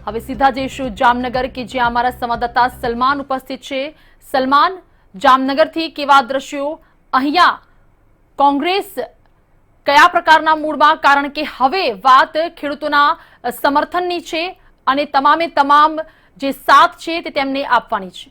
હવે સીધા જઈશું જામનગર કે જ્યાં અમારા સંવાદદાતા સલમાન ઉપસ્થિત છે। સલમાન, જામનગરથી કેવા દ્રશ્યો અહીંયા કોંગ્રેસ કયા પ્રકારના મૂડમાં, કારણ કે હવે વાત ખેડૂતોના સમર્થનની છે અને તમામે તમામ જે સાથ છે તે તેમને આપવાની છે।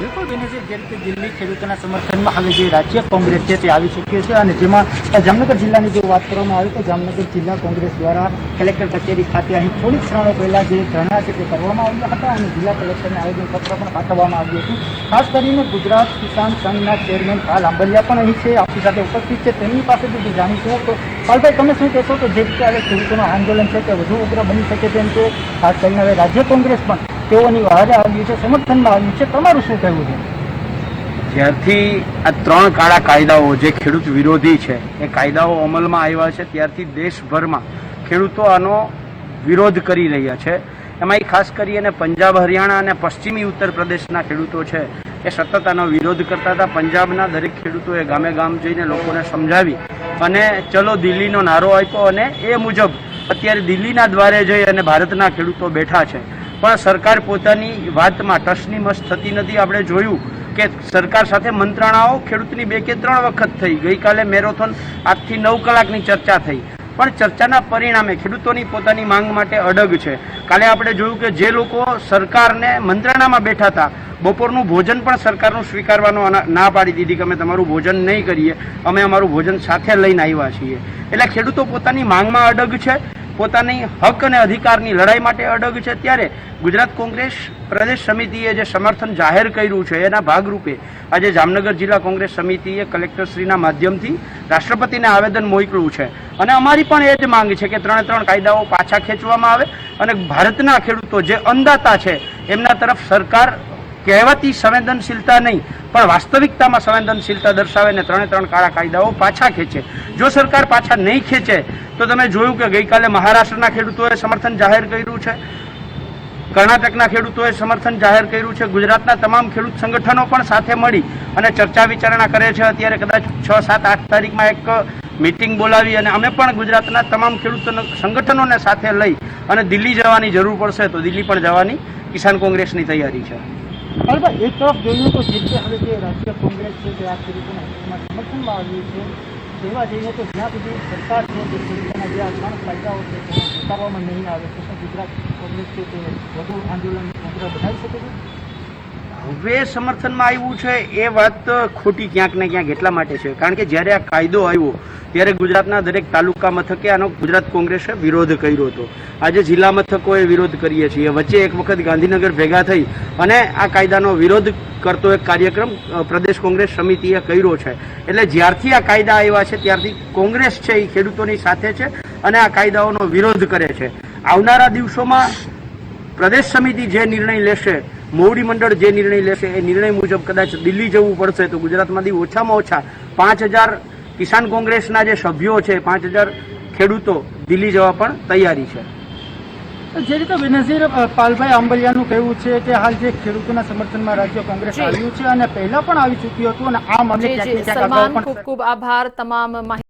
बिल्कुल बेनजीर, जे रीते दिल्ही खेडूतोना समर्थનમાં હવે જે રાજ્ય કોંગ્રેસ છે તે આવી ચૂક્યો છે અને જેમાં જામનગર જિલ્લાની જો વાત કરવામાં આવે તો જામનગર જિલ્લા કોંગ્રેસ દ્વારા કલેક્ટર કચેરી ખાતે અહીં થોડી ક્ષણો પહેલા જે ધરણા છે તે કરવામાં આવ્યા હતા અને જિલ્લા કલેક્ટરને આવેદનપત્ર પણ પાઠવવામાં આવ્યું હતું। ખાસ કરીને ગુજરાત કિસાન સંઘના ચેરમેન પાલ આંબલિયા પણ અહીં છે, આપણી સાથે ઉપસ્થિત છે। તેમની પાસેથી જાણીશું તો પાલભાઈ, તમે શું કહેશો કે જે રીતે હવે ખેડૂતોનું આંદોલન છે તે વધુ ઉગ્ર બની શકે તેમ છે, ખાસ કરીને હવે રાજ્ય કોંગ્રેસ પણ તેઓની વહારે આવ્યું છે, સમર્થનમાં આવ્યું છે, તમારું શું કહેવું છે? જ્યારથી આ ત્રણ કાળા કાયદાઓ જે ખેડૂત વિરોધી છે એ કાયદાઓ અમલમાં આવ્યા છે ત્યારથી દેશભરમાં ખેડૂતો આનો વિરોધ કરી રહ્યા છે। એમાં ખાસ કરીને પંજાબ, હરિયાણા અને પશ્ચિમી ઉત્તર પ્રદેશના ખેડૂતો છે એ સતત આનો વિરોધ કરતા હતા। પંજાબના દરેક ખેડૂતોએ ગામે ગામ જઈને લોકોને સમજાવી અને ચલો દિલ્હીનો નારો આપ્યો અને એ મુજબ અત્યારે દિલ્હીના દ્વારે જઈ અને ભારતના ખેડૂતો બેઠા છે, પણ સરકાર પોતાની વાતમાં ટસની મસ થતી નથી। આપણે જોયું કે સરકાર સાથે મંત્રણાઓ ખેડૂતની 2 કે 3 વખત થઈ। ગઈકાલે મેરેથોન 8 થી 9 કલાકની ચર્ચા થઈ, પણ ચર્ચાના પરિણામે ખેડૂતોની પોતાની માંગ માટે અડગ છે। કાલે આપણે જોયું કે જે લોકો સરકારને મંત્રણામાં બેઠા હતા, બપોરનું ભોજન પણ સરકારનું સ્વીકારવાનો ના પાડી દીધી કે અમે તમારું ભોજન નહીં કરીએ, અમે અમારું ભોજન સાથે લઈને આવ્યા છીએ। એટલે ખેડૂતો પોતાની માંગમાં અડગ છે, પોતાની હક અને અધિકારની લડાઈ માટે અડગ છે। ત્યારે ગુજરાત કોંગ્રેસ પ્રદેશ સમિતિએ જે સમર્થન જાહેર કર્યું છે એના ભાગરૂપે આજે જામનગર જિલ્લા કોંગ્રેસ સમિતિએ કલેક્ટરશ્રીના માધ્યમથી રાષ્ટ્રપતિને આવેદન મોકલ્યું છે અને અમારી પણ એ જ માંગ છે કે 3 કાયદાઓ પાછા ખેંચવામાં આવે અને ભારતના ખેડૂતો જે અન્નદાતા છે એમના તરફ સરકાર કહેવાતી સંવેદનશીલતા નહીં પણ વાસ્તવિકતામાં સંવેદનશીલતા દર્શાવે ને 3 કાળા કાયદાઓ પાછા ખેંચે। જો સરકાર પાછા નહીં ખેંચે તો તમે જોયું કે ગઈકાલે મહારાષ્ટ્રના ખેડૂતોએ સમર્થન જાહેર કર્યું છે, કર્ણાટકના ખેડૂતોએ સમર્થન જાહેર કર્યું છે, ગુજરાતના તમામ ખેડૂત સંગઠનો પણ સાથે મળી અને ચર્ચા વિચારણા કરે છે। અત્યારે કદાચ 6, 7, 8 તારીખમાં એક મીટિંગ બોલાવી અને અમે પણ ગુજરાતના તમામ ખેડૂત સંગઠનોને સાથે લઈ અને દિલ્હી જવાની જરૂર પડશે તો દિલ્હી પણ જવાની કિસાન કોંગ્રેસની તૈયારી છે। એક તરફ જોઈએ તો જે હવે જે રાજ્ય કોંગ્રેસ છે તે આ ખેડૂતોના સમર્થનમાં આવ્યું છે, તેવા જઈએ તો જ્યાં સુધી સરકાર છે જે ખેડૂતોના જે આ 3 કાયદાઓ છે તેને સ્વીકારવામાં નહીં આવે તો શું ગુજરાત કોંગ્રેસ છે તે વધુ આંદોલન ઉગ્ર બનાવી શકે છે? હવે સમર્થનમાં આવ્યું છે એ વાત ખોટી ક્યાંક ને ક્યાંક એટલા માટે છે કારણ કે જ્યારે આ કાયદો આવ્યો ત્યારે ગુજરાતના દરેક તાલુકા મથકે આનો ગુજરાત કોંગ્રેસે વિરોધ કર્યો હતો। આજે જિલ્લા મથકોએ વિરોધ કરીએ છીએ। વચ્ચે એક વખત ગાંધીનગર ભેગા થઈ અને આ કાયદાનો વિરોધ કરતો એક કાર્યક્રમ પ્રદેશ કોંગ્રેસ સમિતિએ કર્યો છે। એટલે જ્યારથી આ કાયદા આવ્યા છે ત્યારથી કોંગ્રેસ છે એ ખેડૂતોની સાથે છે અને આ કાયદાઓનો વિરોધ કરે છે। આવનારા દિવસોમાં પ્રદેશ સમિતિ જે નિર્ણય લેશે, મોવડી મંડળ જે નિર્ણય લેશે એ નિર્ણય મુજબ કદાચ દિલ્હી જવું પડશે તો ગુજરાતમાંથી ઓછામાં ઓછા 5000 કિસાન કોંગ્રેસના જે સભ્યો છે, 5000 ખેડૂતો દિલ્હી જવા પણ તૈયારી છે। જે રીતે બેનજીર, પાલભાઈ આંબલિયાનું કહેવું છે કે હાલ જે ખેડૂતોના સમર્થનમાં રાજ્ય કોંગ્રેસ આવ્યું છે અને પહેલા પણ આવી ચૂક્યું હતું અને આ મામલે સલમાન, ખૂબ ખૂબ આભાર તમામ